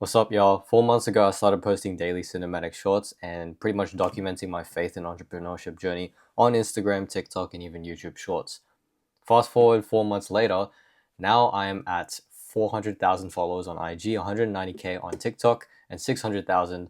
What's up, y'all? 4 months ago, I started posting daily cinematic shorts and pretty much documenting my faith and entrepreneurship journey on Instagram, TikTok, and even YouTube Shorts. Fast forward 4 months later, now I am at 400,000 followers on IG, 190K on TikTok, and 600,000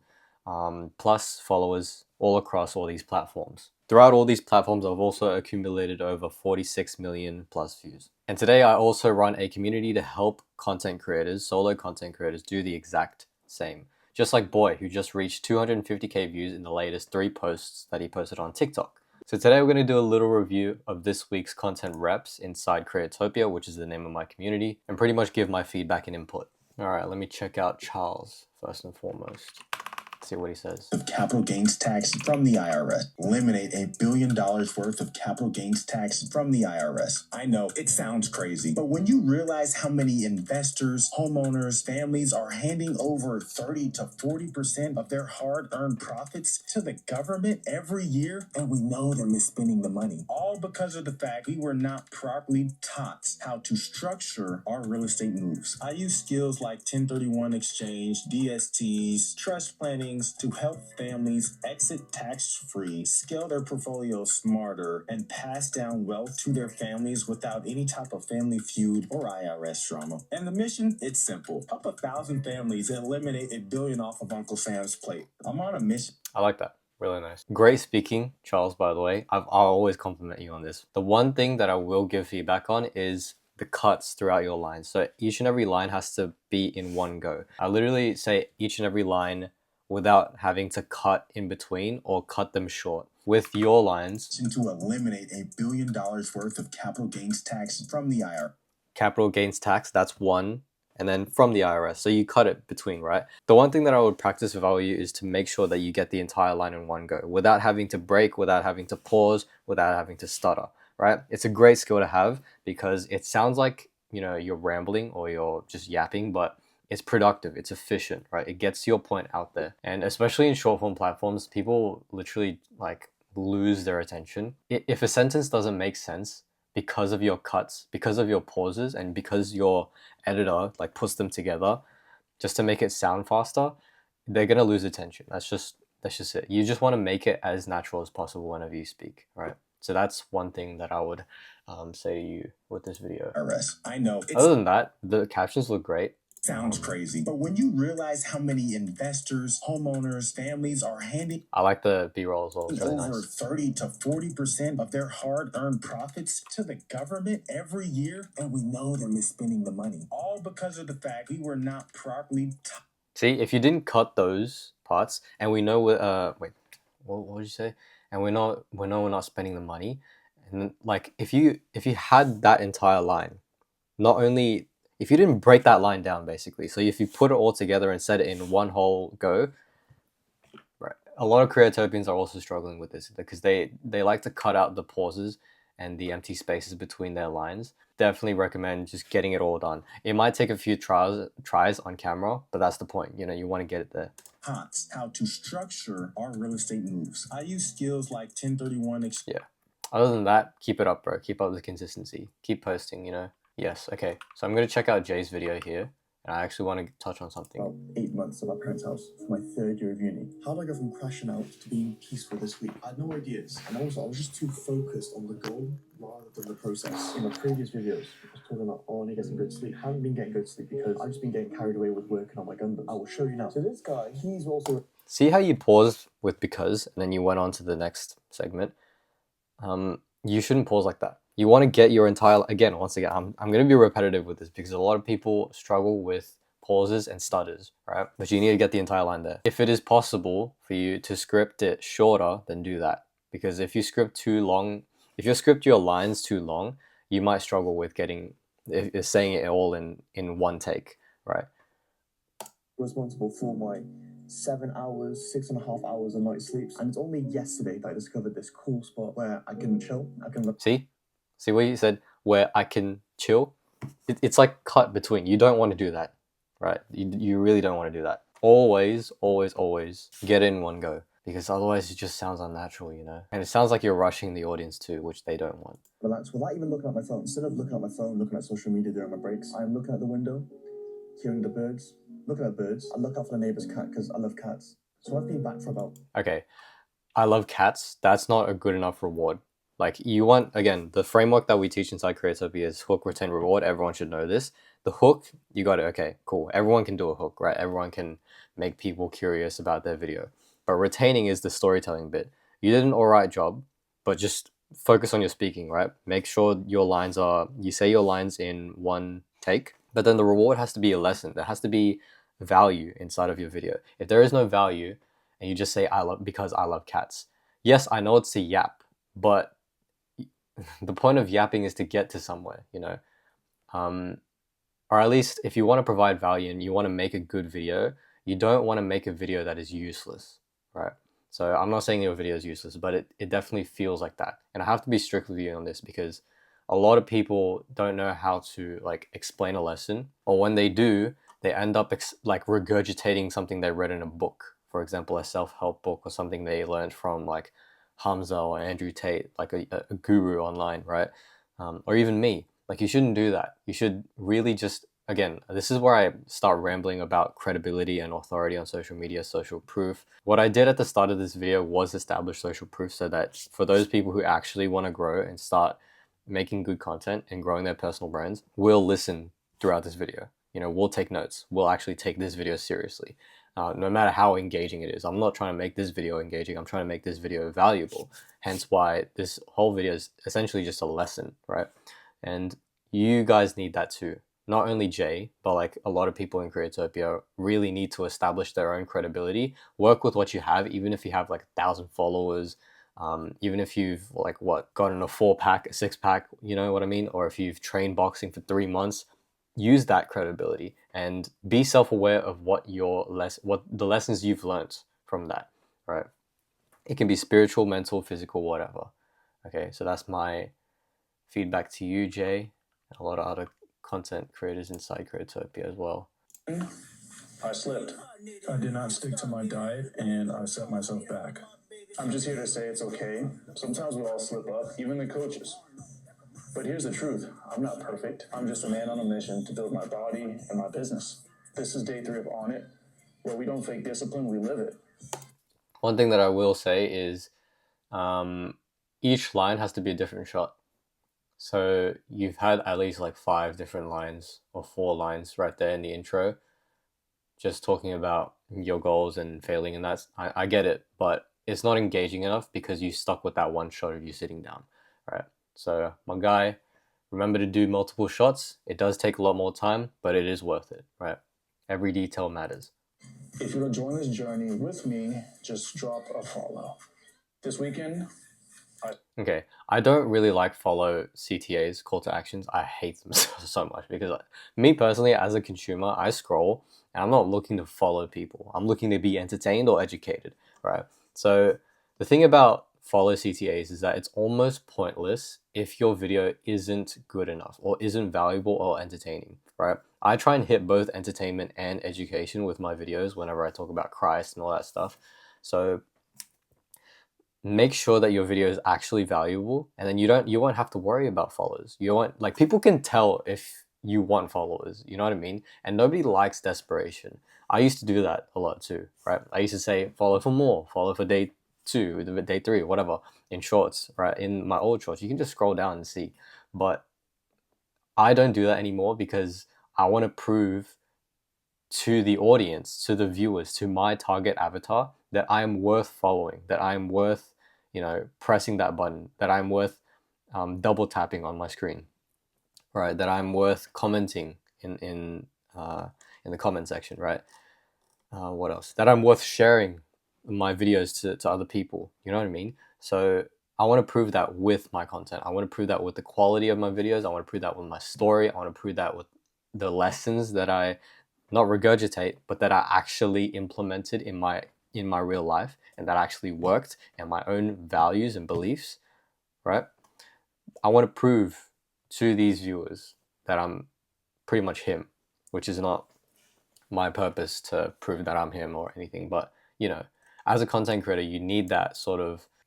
plus followers all across all these platforms. Throughout all these platforms, I've also accumulated over 46 million plus views. And today I also run a community to help content creators, solo content creators, do the exact same. Just like Boy, who just reached 250K views in the latest 3 posts that he posted on TikTok. So today we're going to do a little review of this week's content reps inside Creattopia, which is the name of my community, and pretty much give my feedback and input. Alright, let me check out Charles first and foremost. See what he says. Of capital gains tax from the IRS. Eliminate $1 billion worth of capital gains tax from the IRS. I know it sounds crazy, but when you realize how many investors, homeowners, families are handing over 30 to 40% of their hard-earned profits to the government every year, and we know they're misspending the money, all because of the fact we were not properly taught how to structure our real estate moves. I use skills like 1031 exchange, DSTs, trust planning, to help families exit tax-free, scale their portfolio smarter, and pass down wealth to their families without any type of family feud or IRS drama. And the mission, it's simple. Help 1,000 families eliminate $1 billion off of Uncle Sam's plate. I'm on a mission. I like that. Really nice. Great speaking, Charles, by the way. I'll always compliment you on this. The one thing that I will give feedback on is the cuts throughout your lines. So each and every line has to be in one go. I literally say each and every line without having to cut in between or cut them short. With your lines, to eliminate $1 billion worth of capital gains tax from the IRS. Capital gains tax, that's one, and then from the IRS. So you cut it between, right? The one thing that I would practice if I were you is to make sure that you get the entire line in one go without having to break, without having to pause, without having to stutter, right? It's a great skill to have because it sounds like, you know, you're rambling or you're just yapping, but it's productive, it's efficient, right? It gets your point out there. And especially in short form platforms, people literally like lose their attention. If a sentence doesn't make sense because of your cuts, because of your pauses, and because your editor like puts them together just to make it sound faster, they're gonna lose attention. That's just it. You just want to make it as natural as possible whenever you speak, right? So that's one thing that I would say to you with this video. I know. Other than that, the captions look great. Sounds crazy, but when you realize how many investors, homeowners, families are handing I like the B-roll as well. It's really over nice. 30 to 40% of their hard-earned profits to the government every year, and we know they're misspending the money, all because of the fact we were not properly See, if you didn't cut those parts, and we know wait, what did you say? And we know we're not spending the money, and like if you had that entire line, not only if you didn't break that line down basically, so if you put it all together and said it in one whole go, right? A lot of Creatopians are also struggling with this because they like to cut out the pauses and the empty spaces between their lines. Definitely recommend just getting it all done. It might take a few tries on camera, but that's the point. You know, you want to get it there. How to structure our real estate moves. I use skills like 1031 Yeah. Other than that, keep it up, bro. Keep up the consistency. Keep posting, you know. Yes, okay. So I'm going to check out Jay's video here. And I actually want to touch on something. About 8 months at my parents' house for my 3rd year of uni. How did I go from crashing out to being peaceful this week? I had no ideas. And also, I was just too focused on the goal rather than the process. In my previous videos, I was talking about, oh, I need to get some good sleep. I haven't been getting good sleep because I've just been getting carried away with working on my Gundam. I will show you now. So this guy, he's also... See how you paused with because, and then you went on to the next segment? You shouldn't pause like that. You want to get your entire, again, once again, I'm going to be repetitive with this because a lot of people struggle with pauses and stutters, right? But you need to get the entire line there. If it is possible for you to script it shorter, then do that. Because if you script too long, if you script your lines too long, you might struggle with saying it all in one take, right? Responsible for my 7 hours, 6.5 hours a night sleeps. And it's only yesterday that I discovered this cool spot where I can chill. I can See what you said? Where I can chill? It's like cut between. You don't want to do that, right? You really don't want to do that. Always, always, always get in one go. Because otherwise it just sounds unnatural, you know? And it sounds like you're rushing the audience too, which they don't want. Relax without even looking at my phone. Instead of looking at my phone, looking at social media during my breaks, I am looking at the window, hearing the birds, looking at birds. I look after the neighbor's cat because I love cats. So I've been back for about... Okay, I love cats. That's not a good enough reward. Like, you want, again, the framework that we teach inside Creattopia is hook, retain, reward. Everyone should know this. The hook, you got it. Okay, cool. Everyone can do a hook, right? Everyone can make people curious about their video. But retaining is the storytelling bit. You did an all right job, but just focus on your speaking, right? Make sure your lines are, you say your lines in one take, but then the reward has to be a lesson. There has to be value inside of your video. If there is no value and you just say, I love, because I love cats. Yes, I know it's a yap, but the point of yapping is to get to somewhere, you know? Or at least if you want to provide value and you want to make a good video, you don't want to make a video that is useless, right? So I'm not saying your video is useless, but it definitely feels like that. And I have to be strict with you on this because a lot of people don't know how to like explain a lesson, or when they do, they end up like regurgitating something they read in a book. For example, a self-help book or something they learned from like Hamza or Andrew Tate, like a guru online, right? Or even me. Like, you shouldn't do that. You should really just, again, this is where I start rambling about credibility and authority on social media, social proof. What I did at the start of this video was establish social proof so that for those people who actually want to grow and start making good content and growing their personal brands, will listen throughout this video. You know, we'll take notes. We'll actually take this video seriously. No matter how engaging it is. I'm not trying to make this video engaging. I'm trying to make this video valuable. Hence why this whole video is essentially just a lesson, right? And you guys need that too. Not only Jay, but like a lot of people in Creattopia really need to establish their own credibility. Work with what you have, even if you have like 1,000 followers, even if you've like gotten a 4-pack, a 6-pack, you know what I mean? Or if you've trained boxing for 3 months, use that credibility and be self-aware of what the lessons you've learned from that, right? It can be spiritual, mental, physical, whatever. Okay, so that's my feedback to you, Jay, and a lot of other content creators inside Creattopia as well. I slipped. I did not stick to my diet and I set myself back. I'm just here to say it's okay. Sometimes we all slip up, even the coaches. But here's the truth. I'm not perfect. I'm just a man on a mission to build my body and my business. This is day 3 of On It, where we don't fake discipline, we live it. One thing that I will say is each line has to be a different shot. So you've had at least like 5 different lines or 4 lines right there in the intro, just talking about your goals and failing, and I get it, but it's not engaging enough because you stuck with that one shot of you sitting down, right? So my guy, remember to do multiple shots. It does take a lot more time, but it is worth it, right? Every detail matters. If you're join this journey with me, just drop a follow. This weekend, Okay, I don't really like follow CTAs, call to actions. I hate them so much because me personally, as a consumer, I scroll and I'm not looking to follow people. I'm looking to be entertained or educated, right? So the thing about follow CTAs is that it's almost pointless if your video isn't good enough or isn't valuable or entertaining, right? I try and hit both entertainment and education with my videos whenever I talk about Christ and all that stuff. So make sure that your video is actually valuable, and then you won't have to worry about followers. You won't, like, people can tell if you want followers, you know what I mean? And nobody likes desperation. I used to do that a lot too, right? I used to say follow for more, follow for day 2, day 3, whatever, in shorts, right? In my old shorts, you can just scroll down and see. But I don't do that anymore because I want to prove to the audience, to the viewers, to my target avatar, that I am worth following, that I am worth, you know, pressing that button, that I'm worth double tapping on my screen, right? That I'm worth commenting in the comment section, right? What else? That I'm worth sharing my videos to other people. You know what I mean? So I want to prove that with my content. I want to prove that with the quality of my videos. I want to prove that with my story. I want to prove that with the lessons that I not regurgitate, but that I actually implemented in my real life and that actually worked, and my own values and beliefs, right? I want to prove to these viewers that I'm pretty much him, which is not my purpose to prove that I'm him or anything, but you know, as a content creator, you need to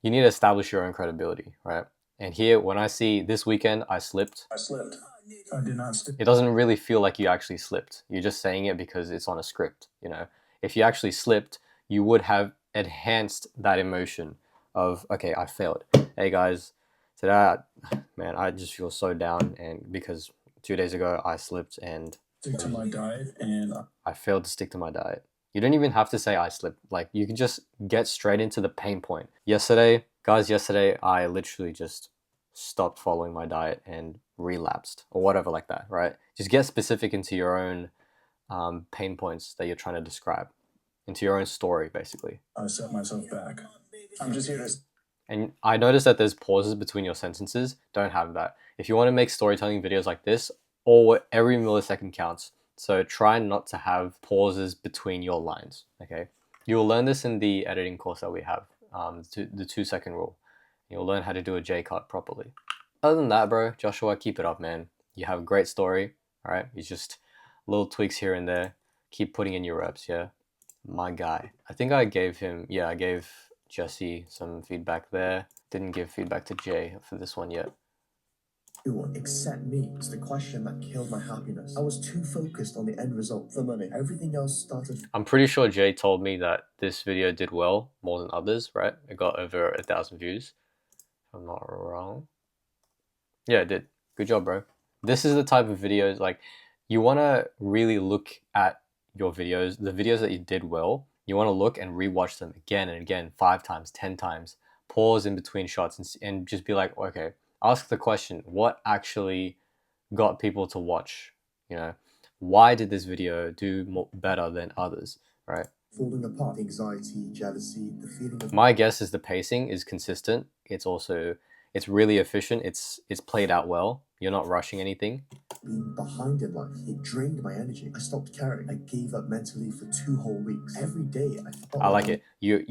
establish your own credibility, right? And here, when I see this weekend, I slipped. I did not stick. It doesn't really feel like you actually slipped. You're just saying it because it's on a script, you know. If you actually slipped, you would have enhanced that emotion of, okay, I failed. Hey guys, today, man, I just feel so down, and because 2 days ago I slipped and Stick to my diet, and I failed to stick to my diet. You don't even have to say I slipped. Like, you can just get straight into the pain point. Yesterday, guys, I literally just stopped following my diet and relapsed or whatever like that, right? Just get specific into your own pain points that you're trying to describe, into your own story, basically. I set myself back. I'm just here to. And I noticed that there's pauses between your sentences. Don't have that. If you want to make storytelling videos like this, every millisecond counts. So try not to have pauses between your lines, okay? You'll learn this in the editing course that we have, the 2 second rule. You'll learn how to do a J cut properly. Other than that, bro, Joshua, keep it up, man. You have a great story, all right? It's just little tweaks here and there. Keep putting in your reps, yeah? My guy. I think I gave Jesse some feedback there. Didn't give feedback to Jay for this one yet. Except me. It's the question that killed my happiness. I was too focused on the end result, the money. Everything else started. I'm pretty sure Jay told me that this video did well, more than others, right? It got over 1,000 views, if I'm not wrong. Yeah, it did. Good job, bro. This is the type of videos, like, you want to really look at your videos, the videos that you did well. You want to look and rewatch them again and again, 5 times, 10 times. Pause in between shots and just be like, okay, ask the question, what actually got people to watch? You know, why did this video do better than others, right? Falling apart, anxiety, jealousy, the feeling of. My guess is the pacing is consistent. It's really efficient. It's played out well. You're not rushing anything. Being behind in life, it drained my energy. I stopped caring. I gave up mentally for 2 whole weeks. Every day I felt I like it. You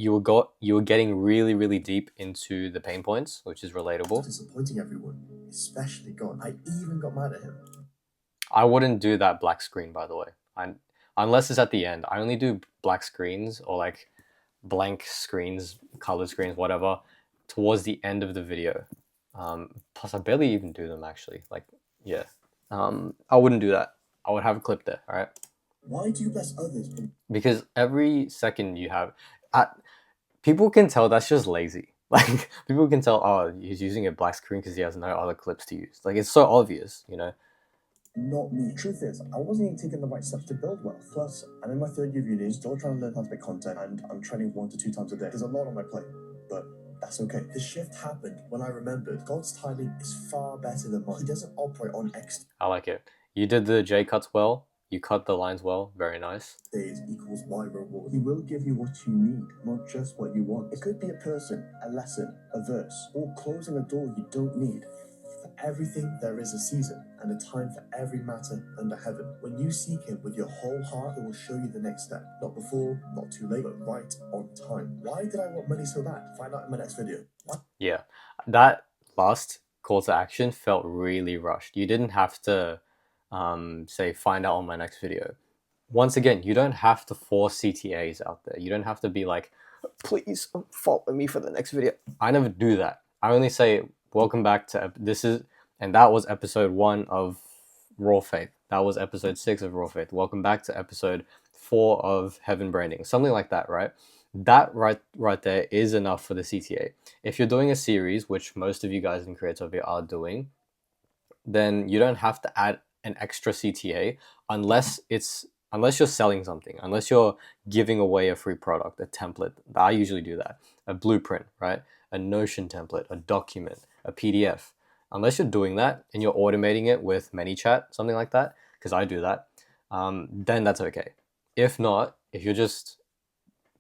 were getting really deep into the pain points, which is relatable. Disappointing everyone, especially God. I even got mad at him. I wouldn't do that black screen, by the way. Unless it's at the end. I only do black screens or like blank screens, colored screens, whatever, towards the end of the video. Plus, I barely even do them actually. Like, yeah. I wouldn't do that. I would have a clip there, all right? Why do you bless others? Because every second you have, people can tell that's just lazy. Like, people can tell, oh, he's using a black screen because he has no other clips to use. Like, it's so obvious, you know? Not me. Truth is, I wasn't even taking the right steps to build wealth. Plus, I'm in my 3rd year of uni, still trying to learn how to make content, and I'm training 1 to 2 times a day. There's a lot on my plate, but that's okay. The shift happened when I remembered God's timing is far better than mine. He doesn't operate on X I like it. You did the J cuts well. You cut the lines well. Very nice. days equals Y reward. He will give you what you need, not just what you want. It could be a person, a lesson, a verse, or closing a door you don't need. For everything, there is a season and a time for every matter under heaven. When you seek Him with your whole heart, He will show you the next step. Not before, not too late, but right on time. Why did I want money so bad? Find out in my next video. What? Yeah. That last call to action felt really rushed. You didn't have to say, find out on my next video. Once again, you don't have to force CTAs out there. You don't have to be like, please follow me for the next video. I never do that. I only say, welcome back to and that was episode 1 of Raw Faith. That was episode 6 of Raw Faith. Welcome back to episode 4 of Heaven Branding. Something like that, right? That right there is enough for the CTA. If you're doing a series, which most of you guys in Creattopia are doing, then you don't have to add an extra CTA unless you're selling something, unless you're giving away a free product, a template. I usually do that. A blueprint, right? A Notion template, a document, a PDF. Unless you're doing that and you're automating it with ManyChat, something like that, because I do that, then that's okay. If not, if you're just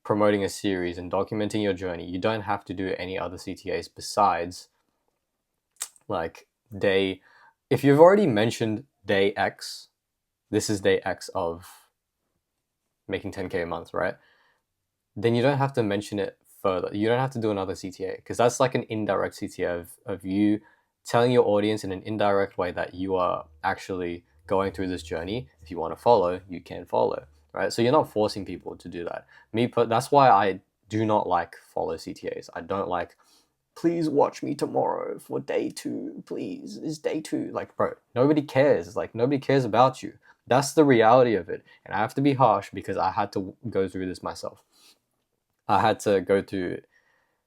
promoting a series and documenting your journey, you don't have to do any other CTAs besides like if you've already mentioned day X, this is day X of making 10K a month, right? Then you don't have to mention it further. You don't have to do another CTA because that's like an indirect CTA of you telling your audience in an indirect way that you are actually going through this journey. If you want to follow, you can follow, right? So you're not forcing people to do that. That's why I do not like follow CTAs. I don't like please watch me tomorrow for day 2, please, it's day 2. Like, bro, nobody cares. Like, nobody cares about you. That's the reality of it. And I have to be harsh because I had to go through this myself. I had to go through,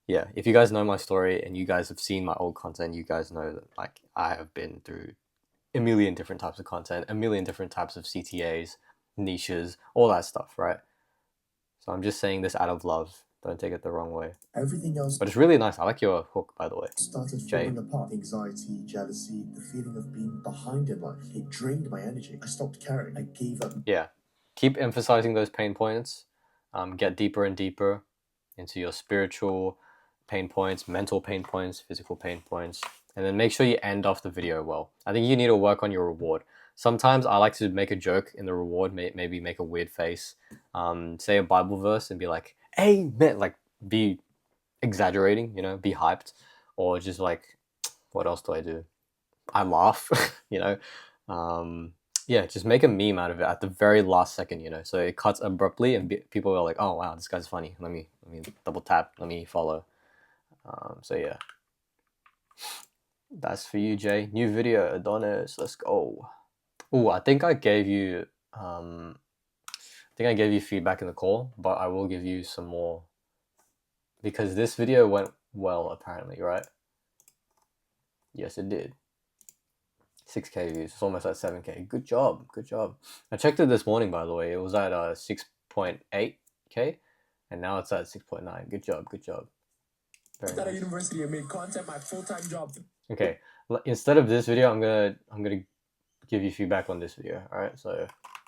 yeah, if you guys know my story and you guys have seen my old content, you guys know that, like, I have been through a million different types of content, a million different types of CTAs, niches, all that stuff, right? So I'm just saying this out of love. Don't take it the wrong way. Everything else But it's really nice. I like your hook, by the way. started Jay. falling apart. Anxiety, jealousy, the feeling of being behind in life. It drained my energy. I stopped caring. I gave up. Yeah. Keep emphasizing those pain points. Get deeper and deeper into your spiritual pain points, mental pain points, physical pain points. And then make sure you end off the video well. I think you need to work on your reward. Sometimes I like to make a joke in the reward, maybe make a weird face, say a Bible verse and be like, amen, like be exaggerating, you know, be hyped. Or just like, what else do I do? I laugh, you know. Yeah, just make a meme out of it at the very last second, you know. So it cuts abruptly, and people are like, "Oh wow, this guy's funny. Let me double tap. Let me follow." So yeah, that's for you, Jay. New video, Adonis. Let's go. Oh, I think I gave you feedback in the call, but I will give you some more because this video went well apparently, right? Yes, it did. 6K views. It's almost at 7K. Good job. Good job. I checked it this morning, by the way. It was at 6.8K, and now it's at 6.9. Good job. Good job. Very nice. University and made content my full-time job. Okay. Instead of this video, I'm gonna give you feedback on this video. All right. So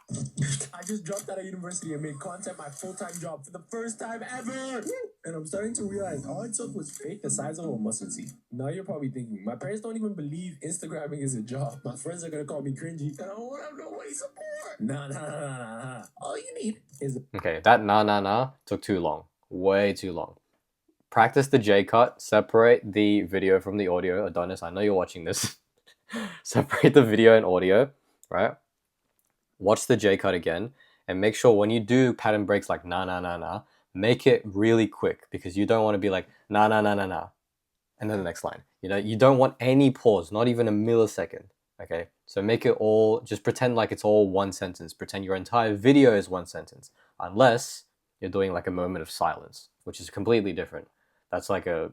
I just dropped out of university and made content my full-time job for the first time ever. And I'm starting to realize all it took was fake the size of a mustard seed. Now you're probably thinking, my parents don't even believe Instagramming is a job. My friends are gonna call me cringy, and I don't have nobody support. Nah. All you need is okay, that nah took too long. Way too long. Practice the J cut. Separate the video from the audio. Adonis, I know you're watching this. Separate the video and audio, right? Watch the J cut again, and make sure when you do pattern breaks like nah, make it really quick because you don't want to be like nah, and then the next line. You know, you don't want any pause, not even a millisecond. Okay, so make it all. Just pretend like it's all one sentence. Pretend your entire video is one sentence, unless you're doing like a moment of silence, which is completely different. That's like a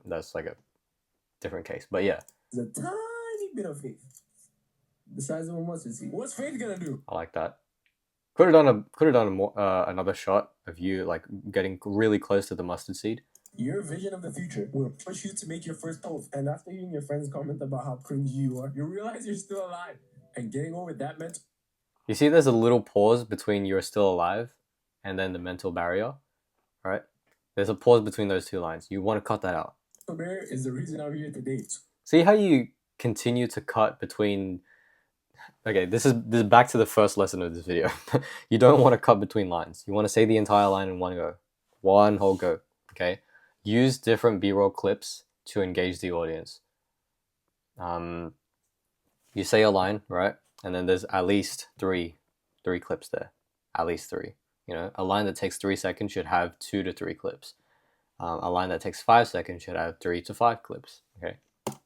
different case. But yeah, a tiny bit of faith. The size of a mustard seed. What's faith gonna do? I like that. Could have done another shot of you like getting really close to the mustard seed. Your vision of the future will push you to make your first post. And after hearing your friends comment about how cringy you are, you realize you're still alive. And getting over that mental... You see there's a little pause between you're still alive and then the mental barrier, right? There's a pause between those two lines. You want to cut that out. Barrier is the reason I'm here today. See how you continue to cut between... Okay, this is back to the first lesson of this video. You don't want to cut between lines. You want to say the entire line in one go. One whole go, okay? Use different B-roll clips to engage the audience. You say a line, right? And then there's at least three clips there. At least 3. You know, a line that takes 3 seconds should have 2 to 3 clips. A line that takes 5 seconds should have 3 to 5 clips, okay?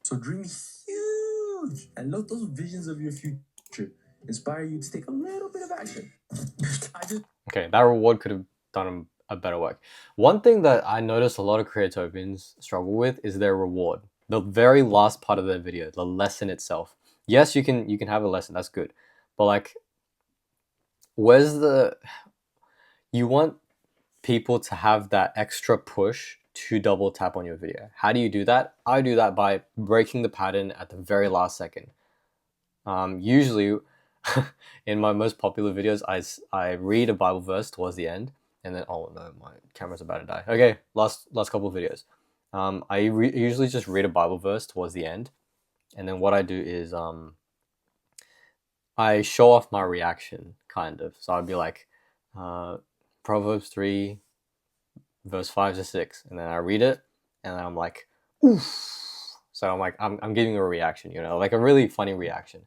So dream huge and let those visions of your future inspire you to take a little bit of action. Okay, that reward could have done a better work. One thing that I noticed a lot of Creatopians struggle with is their reward. The very last part of their video, the lesson itself. Yes, you can have a lesson, that's good. But like, where's the... You want people to have that extra push to double tap on your video. How do you do that? I do that by breaking the pattern at the very last second. Usually, in my most popular videos, I read a Bible verse towards the end, and then, oh no, my camera's about to die. Okay, last couple of videos. I usually just read a Bible verse towards the end, and then what I do is I show off my reaction, kind of. So I'd be like, Proverbs 3, verse 5 to 6, and then I read it, and then I'm like, oof. So I'm like, I'm giving a reaction, you know, like a really funny reaction.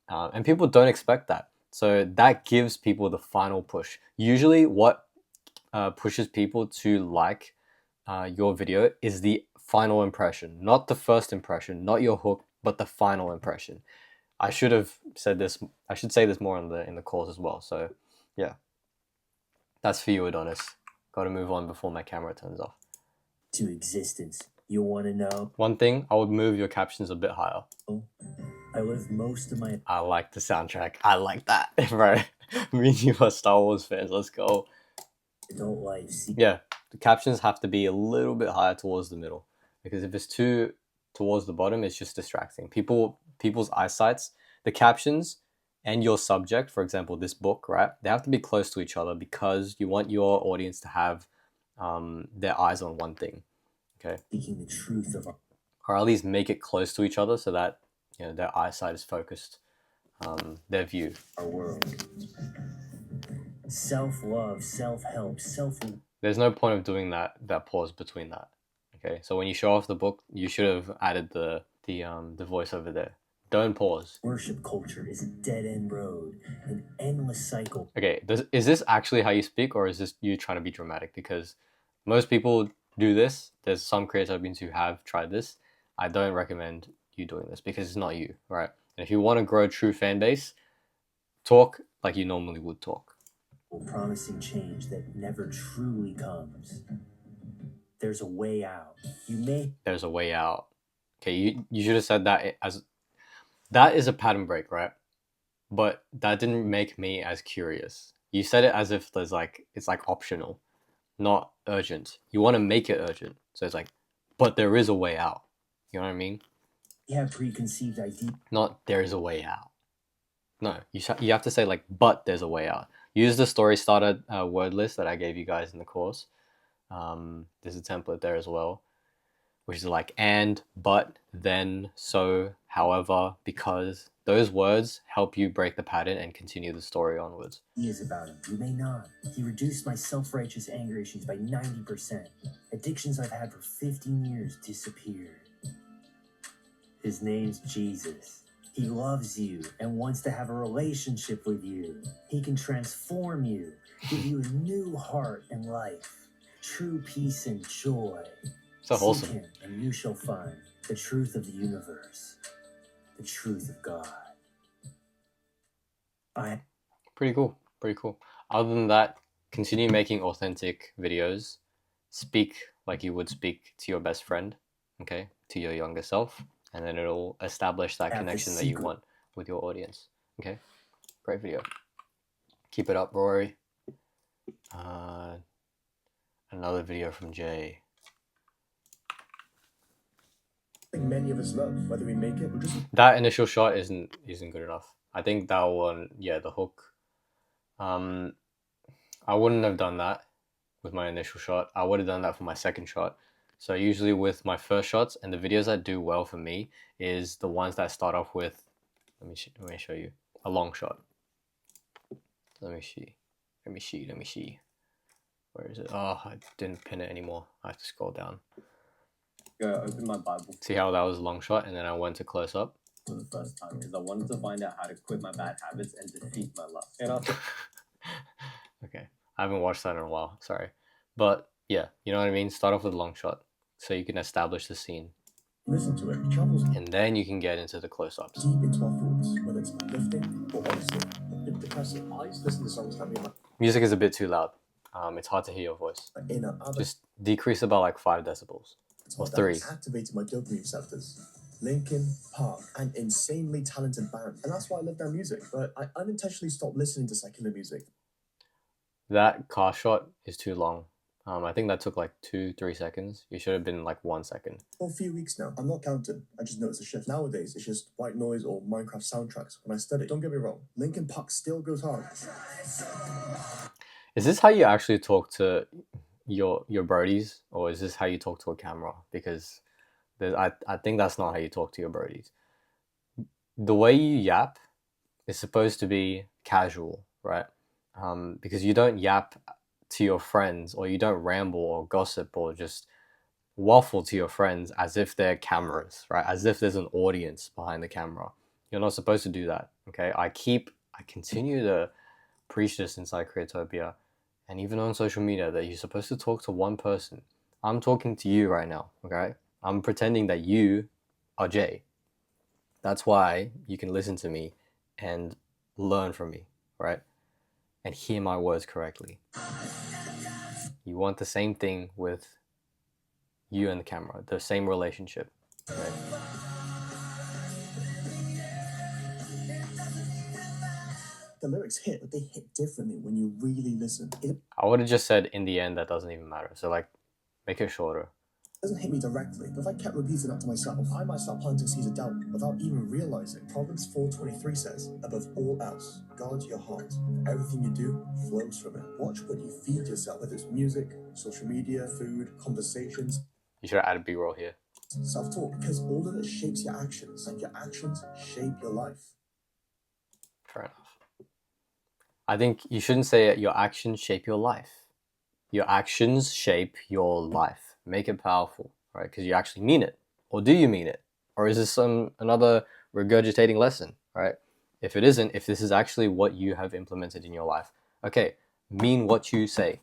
And people don't expect that. So that gives people the final push. Usually what pushes people to like your video is the final impression, not the first impression, not your hook, but the final impression. I should have said this. I should say this more in the course as well. So, yeah, that's for you, Adonis. Got to move on before my camera turns off. To existence. You want to know? One thing, I would move your captions a bit higher. I live most of my I like the soundtrack. I like that, bro. Me and you are Star Wars fans. Let's go. adult life. Yeah, the captions have to be a little bit higher towards the middle, because if it's too towards the bottom, it's just distracting. People's eyesights, the captions and your subject, for example, this book, right? They have to be close to each other because you want your audience to have their eyes on one thing. Okay. Speaking the truth of Or at least make it close to each other so that their eyesight is focused, their view. our world. Self-love, self-help, There's no point of doing that pause between that. Okay, so when you show off the book, you should have added the voice over there. Don't pause. worship culture is a dead-end road, an endless cycle. Okay, is this actually how you speak, or is this you trying to be dramatic? Because most people do this. There's some Creatopians who have tried this. I don't recommend you doing this because it's not you, right? And if you want to grow a true fan base, talk like you normally would talk. Promising change that never truly comes. There's a way out. There's a way out. Okay, you should have said that as that is a pattern break, right? But that didn't make me as curious. You said it as if it's like optional, not urgent. You want to make it urgent, so it's like, but there is a way out. You know what I mean? You have preconceived ideas. Not there is a way out. No, you have to say like, but there's a way out. Use the story starter word list that I gave you guys in the course. There's a template there as well, which is like and, but, then, so, however, because. Those words help you break the pattern and continue the story onwards. He is about him. You may not. He reduced my self-righteous anger issues by 90%. Addictions I've had for 15 years disappeared. His name's Jesus. He loves you and wants to have a relationship with you. He can transform you, give you a new heart and life, true peace and joy. So Seek wholesome. him and you shall find the truth of the universe, the truth of God. Pretty cool. Other than that, continue making authentic videos. Speak like you would speak to your best friend, okay, to your younger self, and then it'll establish that connection that you want with your audience. Okay, great video. Keep it up, Rory. Another video from Jay. Many of us love, whether we make it or just That initial shot isn't good enough. I think that one, yeah, the hook. I wouldn't have done that with my initial shot. I would have done that for my second shot. So usually with my first shots and the videos that do well for me is the ones that start off with, let me show you, a long shot. Let me see. Where is it? Oh, I didn't pin it anymore. I have to scroll down. Go open my Bible See how that was a long shot, and then I went to close up. for the first time because I wanted to find out how to quit my bad habits and defeat my lust. And after Okay, I haven't watched that in a while. Sorry, but yeah, you know what I mean. Start off with a long shot, so you can establish the scene, listen to it. It travels and then you can get into the close-ups. deep into our thoughts, whether it's uplifting or honestly depressing. I used to listen to songs that made my Music is a bit too loud. It's hard to hear your voice. inner Just decrease about like 5 decibels. Or 3. activated my dopamine receptors. Linkin Park, an insanely talented band, and that's why I love their music. But I unintentionally stopped listening to secular music. That car shot is too long. I think that took like 2-3 seconds. You should have been like 1 second. For a few weeks now, I'm not counting. I just noticed a shift. Nowadays, it's just white noise or Minecraft soundtracks when I study. Don't get me wrong, Linkin Park still goes hard. Is this how you actually talk to your brodies, or is this how you talk to a camera? Because I think that's not how you talk to your brodies. The way you yap is supposed to be casual, right? Because you don't yap to your friends, or you don't ramble or gossip or just waffle to your friends as if they're cameras, right? As if there's an audience behind the camera. You're not supposed to do that, okay? I continue to preach this inside Creattopia and even on social media that you're supposed to talk to one person. I'm talking to you right now, okay? I'm pretending that you are Jay. That's why you can listen to me and learn from me, right? And hear my words correctly. You want the same thing with you and the camera, the same relationship, right? The lyrics hit, but they hit differently when you really listen. It I would have just said in the end that doesn't even matter. So like, make it shorter. doesn't hit me directly, but if I kept repeating that to myself, I might start planting seeds of doubt without even realizing. Proverbs 4:23 says, above all else, guard your heart. Everything you do flows from it. Watch what you feed yourself, whether it's music, social media, food, conversations, You should have added B-roll here. self-talk, because all of it shapes your actions, and your actions shape your life. Fair enough. I think you shouldn't say your actions shape your life. Your actions shape your life. Make it powerful, right? Because you actually mean it. Or do you mean it? Or is this another regurgitating lesson, right? If it isn't, if this is actually what you have implemented in your life, okay, mean what you say.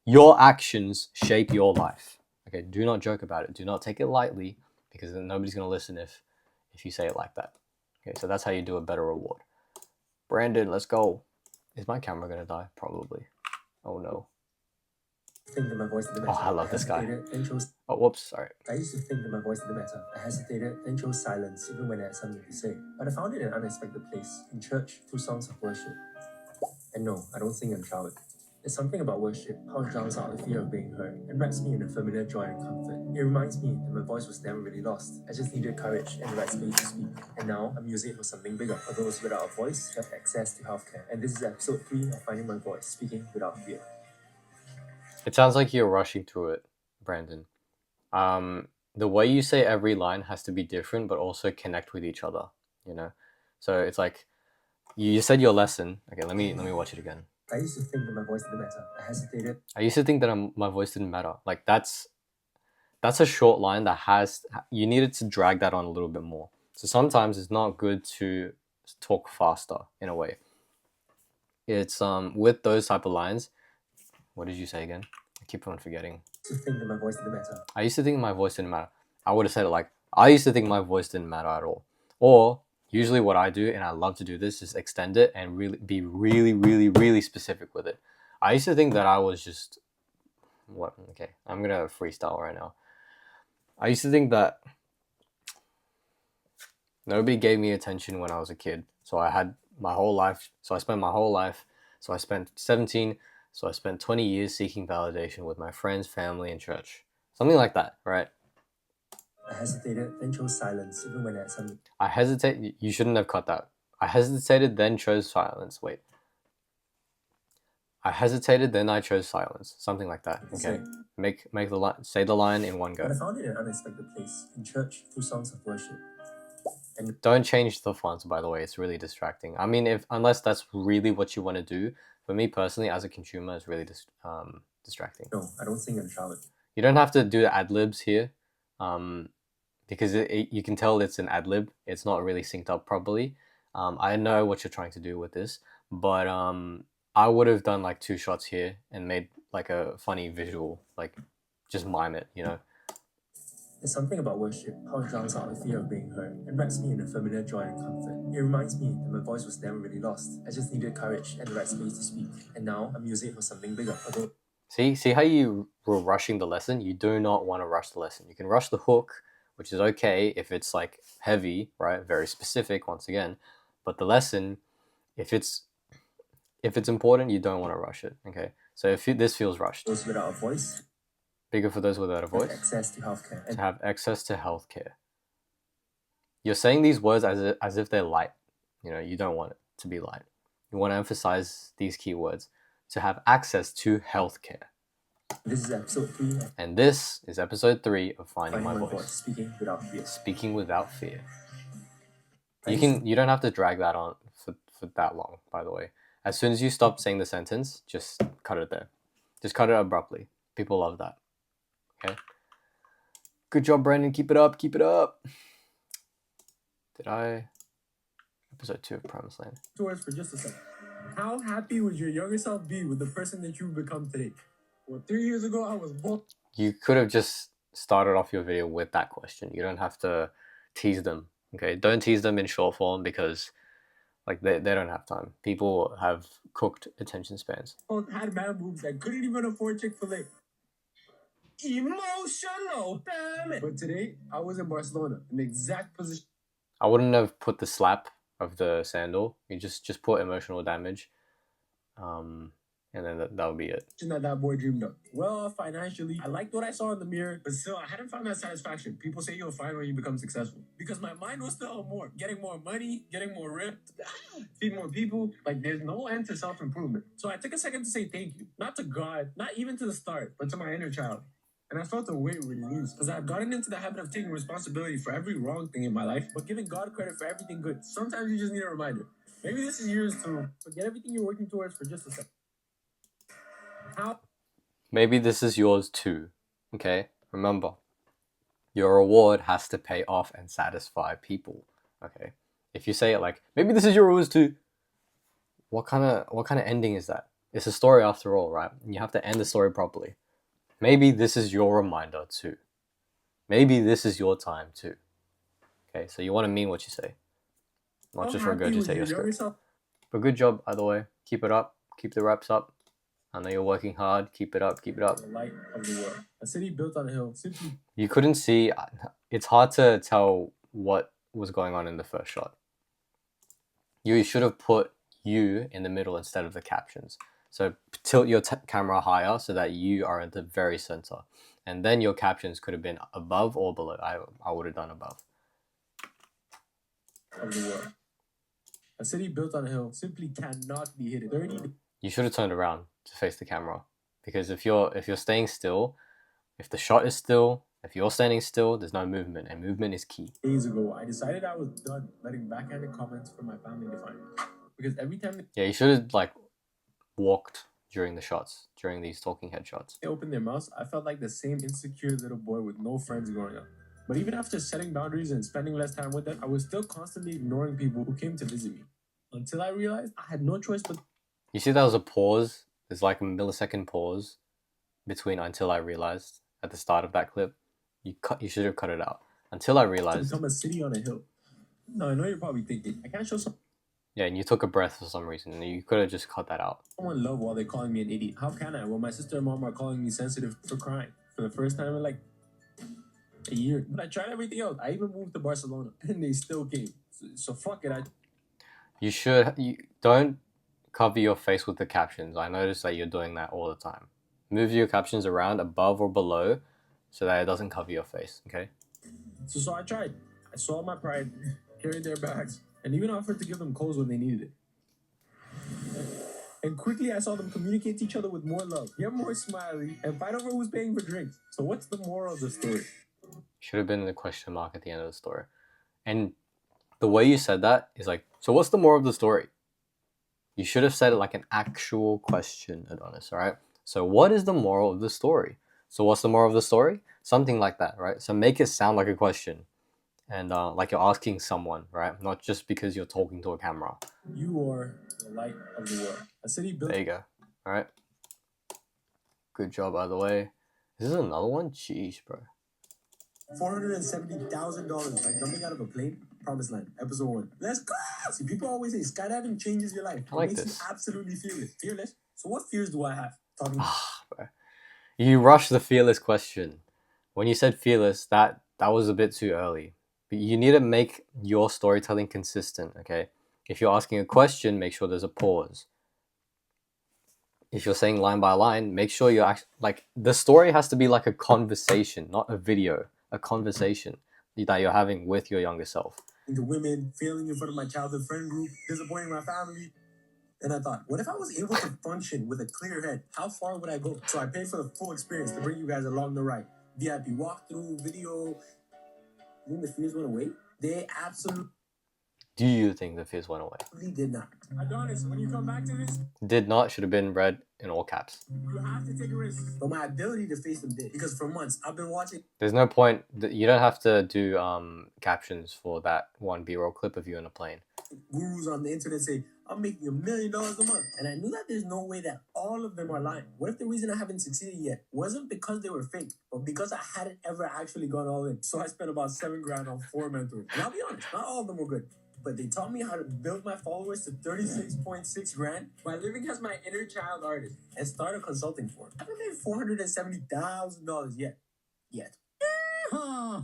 Your actions shape your life. Okay, do not joke about it. Do not take it lightly, because then nobody's going to listen if you say it like that. Okay, so that's how you do a better reward. Brandon, let's go. Is my camera going to die? Probably. Oh no. Think that my voice didn't matter. Oh, I love this guy. hesitated, then chose. Oh, whoops, sorry. I used to think that my voice didn't matter. I hesitated, then chose silence, even when I had something to say. But I found it in an unexpected place, in church, through songs of worship. And no, I don't sing and shout. There's something about worship, how it drowns out the fear of being heard, and wraps me in a familiar joy and comfort. It reminds me that my voice was never really lost. I just needed courage and the right space to speak. And now I'm using it for something bigger. For those without a voice have access to healthcare. And this is episode 3 of Finding My Voice, Speaking Without Fear. It sounds like you're rushing through it, Brandon. The way you say every line has to be different, but also connect with each other, you know? So it's like, you said your lesson. Okay, let me watch it again. I used to think that my voice didn't matter. I hesitated. I used to think that my voice didn't matter. Like, that's a short line that you needed to drag that on a little bit more. So sometimes it's not good to talk faster, in a way. It's with those type of lines. What did you say again? I keep on forgetting. I used to think that my voice didn't matter. I used to think my voice didn't matter. I would have said it like, I used to think my voice didn't matter at all. Or usually what I do, and I love to do this, is extend it and be really specific with it. I used to think that I was just okay, I'm gonna freestyle right now. I used to think that nobody gave me attention when I was a kid. So I had my whole life. So I spent my whole life. So I spent 17. So I spent 20 years seeking validation with my friends, family, and church. Something like that, right? I hesitated, then chose silence, even when I had something. I hesitate. You shouldn't have cut that. I hesitated, then chose silence. Wait. I hesitated, then I chose silence. Something like that. Okay. Make the line. Say the line in one But I go. found it in an unexpected place, in church, through songs of worship. And Don't change the fonts, by the way. It's really distracting. I mean, unless that's really what you want to do. For me personally, as a consumer, it's really distracting. no, I don't sing and shout. You don't have to do the ad libs here, because you can tell it's an ad lib. It's not really synced up properly. I know what you're trying to do with this, but I would have done like 2 shots here and made like a funny visual, like just mime it, you know. There's something about worship, how it drowns out the fear of being heard, and wraps me in a familiar joy and comfort. It reminds me that my voice was never really lost. I just needed courage and the right space to speak. And now I'm using it for something bigger. Although See how you were rushing the lesson? You do not want to rush the lesson. You can rush the hook, which is okay if it's like heavy, right? Very specific once again. But the lesson, if it's important, you don't want to rush it. Okay. So if this feels rushed, those without a voice bigger for those without a have voice, access to healthcare. to have access to healthcare. You're saying these words as if they're light. You know, you don't want it to be light. You want to emphasize these keywords. To have access to healthcare. This is episode 3 of And this is episode 3 of Finding My Voice. Speaking Without Fear. Speaking without fear. You don't have to drag that on for that long, by the way. As soon as you stop saying the sentence, just cut it there. Just cut it abruptly. People love that. Okay? Good job, Brandon. Keep it up. Keep it up. Did I? Episode 2 of Promised Land. Words for just a second. How happy would your younger self be with the person that you've become today? Well, 3 years ago, I was born. You could have just started off your video with that question. You don't have to tease them. Okay, don't tease them in short form because like they don't have time. People have cooked attention spans. Had man boobs that couldn't even afford Chick-fil-A. Emotional, damn it. But today, I was in Barcelona in the exact position. I wouldn't have put the slap of the sandal. You just put emotional damage. And then that would be it. That boy dreamed of. Well, financially, I liked what I saw in the mirror, but still, I hadn't found that satisfaction. People say you'll find when you become successful. Because my mind was still on more. Getting more money, getting more ripped, feed more people. Like, there's no end to self-improvement. So I took a second to say thank you. Not to God, not even to the start, but to my inner child. And I felt a weight release because I've gotten into the habit of taking responsibility for every wrong thing in my life, but giving God credit for everything good. Sometimes you just need a reminder. Maybe this is yours too. Forget everything you're working towards for just a second. Maybe this is yours too. Okay? Remember, your reward has to pay off and satisfy people. Okay? If you say it like, maybe this is yours too, what kind of ending is that? It's a story after all, right? And you have to end the story properly. Maybe this is your reminder too. Maybe this is your time too. Okay, so you want to mean what you say. Not just regurgitate your script. But good job, either way. Keep it up. Keep the reps up. I know you're working hard. Keep it up. Keep it up. The light of the world. A city built on a hill. Simply. You couldn't see. It's hard to tell what was going on in the first shot. You should have put you in the middle instead of the captions. So tilt your camera higher so that you are at the very center. And then your captions could have been above or below. I would have done above. Of the world. A city built on a hill simply cannot be hidden. 30. You should have turned around to face the camera. Because if you're staying still, if the shot is still, if you're standing still, there's no movement. And movement is key. Days ago, I decided I was done letting backhanded comments from my family define me. Because every time Yeah, you should have like walked during the shots, during these talking head shots. they opened their mouths, I felt like the same insecure little boy with no friends growing up. But even after setting boundaries and spending less time with them, I was still constantly ignoring people who came to visit me. Until I realized I had no choice but... You see, there was a pause. There's like a millisecond pause between until I realized at the start of that clip. You should have cut it out. Until I to realized. become a city on a hill. Now, I know you're probably thinking, I can't show Yeah, and you took a breath for some reason, and you could have just cut that out. someone love while they're calling me an idiot. How can I? Well, my sister and mom are calling me sensitive for crying for the first time in like a year. But I tried everything else. I even moved to Barcelona, and they still came. So fuck it. You don't cover your face with the captions. I notice that you're doing that all the time. Move your captions around above or below so that it doesn't cover your face, okay? So I tried. I saw my pride, carried their bags, and even offered to give them clothes when they needed it. And quickly I saw them communicate to each other with more love, get more smiley, and fight over who's paying for drinks. So what's the moral of the story? Should have been the question mark at the end of the story. And the way you said that is like, so what's the moral of the story? You should have said it like an actual question, Adonis, all right? So what is the moral of the story? So what's the moral of the story? Something like that, right? So make it sound like a question. And like you're asking someone, right? Not just because you're talking to a camera. You are the light of the world. A city built... There you go. All right. Good job, by the way. Is this another one? Jeez, bro. $470,000 by jumping out of a plane. Promised Land, episode 1. Let's go! See, people always say skydiving changes your life. I like it makes this. you absolutely fearless. Fearless? So what fears do I have? Talking Bro. You rushed the fearless question. When you said fearless, that was a bit too early. But you need to make your storytelling consistent, okay? If you're asking a question, make sure there's a pause. If you're saying line by line, make sure you're actually, like, the story has to be like a conversation, not a video. A conversation that you're having with your younger self. into women, failing in front of my childhood friend group, disappointing my family. And I thought, what if I was able to function with a clear head? How far would I go? So I paid for the full experience to bring you guys along the ride. VIP walkthrough, video. You think the fears went away? They absolutely... Do you think the fizz went away? Really did not. Adonis, when you come back to this, Did not should have been read in all caps. you have to take a risk. But my ability to face them did. Because for months, I've been watching There's no point. You don't have to do captions for that one B-roll clip of you on a plane. gurus on the internet say, I'm making $1 million a month. And I knew that there's no way that all of them are lying. What if the reason I haven't succeeded yet wasn't because they were fake, but because I hadn't ever actually gone all in? So I spent about $7,000 on 4 mentors. And I'll be honest, not all of them were good. But they taught me how to build my followers to 36.6 grand by living as my inner child artist and start a consulting firm. I haven't made $470,000 yet. Yet. How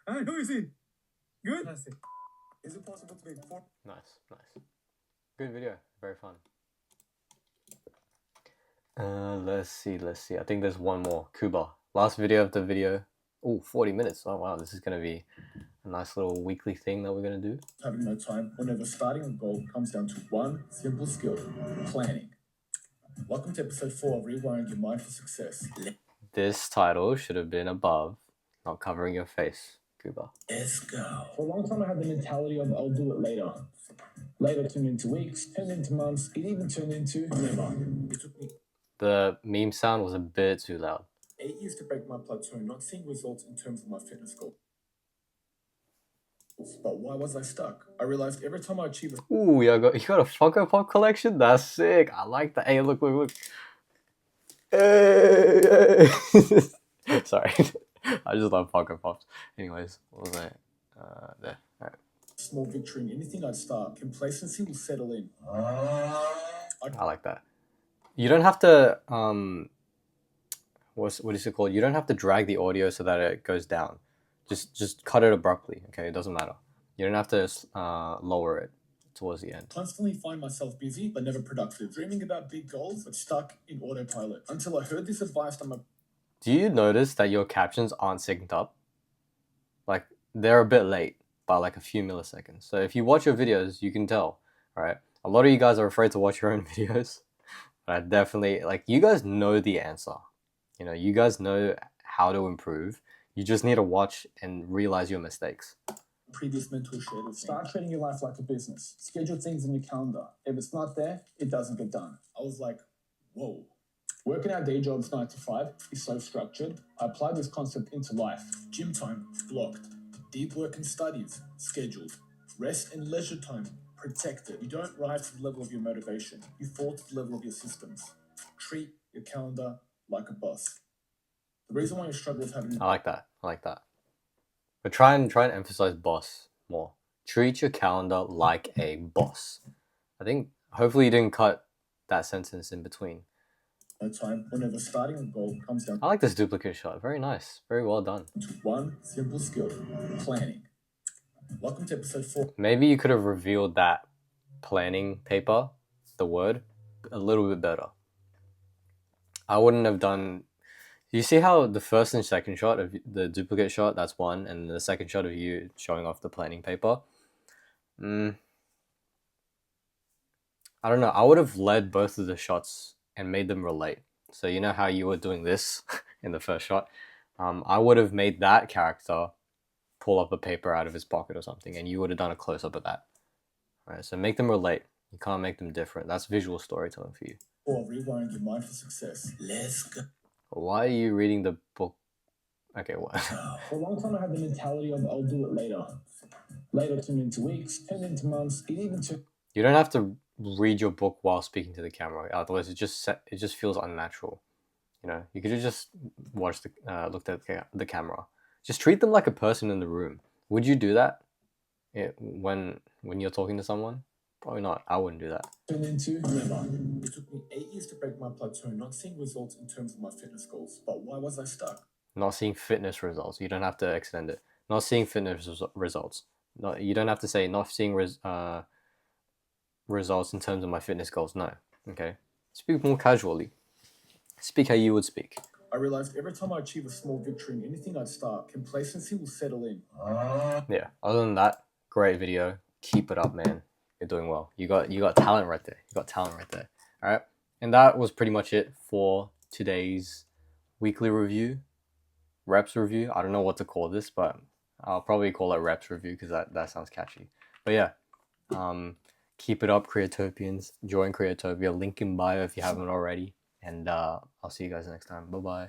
is it? Good? That's it. Is it possible to make 4? Nice. Good video. Very fun. Let's see. I think there's one more. Kuba. Last video of the video. Oh, 40 minutes. Oh, wow. This is going to be a nice little weekly thing that we're going to do. Having no time whenever starting a goal comes down to one simple skill: planning. Welcome to episode 4 of Rewiring Your Mind for Success. This title should have been above, not covering your face, Kuba. Let's go. For a long time, I had the mentality of I'll do it later. Later turned into weeks, turned into months, it even turned into never. It took me The meme sound was a bit too loud. 8 years to break my plateau, not seeing results in terms of my fitness goals. But why was I stuck? I realized every time I achieve a Ooh, you got a Funko Pop collection? That's sick. I like that. Hey, look. Hey. Sorry. I just love Funko Pops. Anyways, what was I? There. All right. small victory in anything I'd start, complacency will settle in. I like that. You don't have to what is it called? You don't have to drag the audio so that it goes down. Just cut it abruptly. Okay, it doesn't matter. You don't have to lower it towards the end. Constantly find myself busy but never productive, dreaming about big goals but stuck in autopilot. Until I heard this advice from a Do you notice that your captions aren't synced up? Like, they're a bit late by like a few milliseconds. So if you watch your videos, you can tell, right? A lot of you guys are afraid to watch your own videos. But I definitely, like, you guys know the answer. You know, you guys know how to improve. You just need to watch and realize your mistakes. previous mentor shared with me. Start treating your life like a business. Schedule things in your calendar. If it's not there, it doesn't get done. I was like, whoa. Working our day jobs 9 to 5 is so structured. I applied this concept into life. Gym time, blocked. Deep work and studies, scheduled. Rest and leisure time, protected. You don't rise to the level of your motivation. You fall to the level of your systems. Treat your calendar like a boss. The reason why you struggle with having... I like that. But try and emphasize boss more. Treat your calendar like a boss. I think hopefully you didn't cut that sentence in between. No time whenever starting a goal comes down I like this duplicate shot. Very nice. Very well done. to one simple skill: planning. Welcome to episode 4. Maybe you could have revealed that planning paper, the word, a little bit better. I wouldn't have done... You see how the first and second shot of the duplicate shot, that's one, and the second shot of you showing off the planning paper? I don't know. I would have led both of the shots and made them relate. So you know how you were doing this in the first shot? I would have made that character pull up a paper out of his pocket or something, and you would have done a close-up of that. All right, so make them relate. You can't make them different. That's visual storytelling for you. Or rewiring your mind for success. Let's go. Why are you reading the book? Okay, what? For a long time, I had the mentality of I'll do it later. Later turned into weeks, turned into months. It even took... You don't have to read your book while speaking to the camera. Otherwise, it just feels unnatural. You know, you could have just watched looked at the camera. Just treat them like a person in the room. Would you do that? When you're talking to someone? Probably not. I wouldn't do that. Turned into never. It took me 8 years to break my plateau, not seeing results in terms of my fitness goals. But why was I stuck? Not seeing fitness results. You don't have to extend it. Not seeing fitness results. You don't have to say not seeing results in terms of my fitness goals. No. Okay. Speak more casually. Speak how you would speak. I realized every time I achieve a small victory in anything I'd start, complacency will settle in. Yeah. Other than that, great video. Keep it up, man. You're doing well. You got talent right there. All right. And that was pretty much it for today's weekly review, reps review. I don't know what to call this, but I'll probably call it reps review because that sounds catchy. But yeah, keep it up, Creatopians. Join Creatopia. Link in bio if you haven't already. And I'll see you guys next time. Bye bye.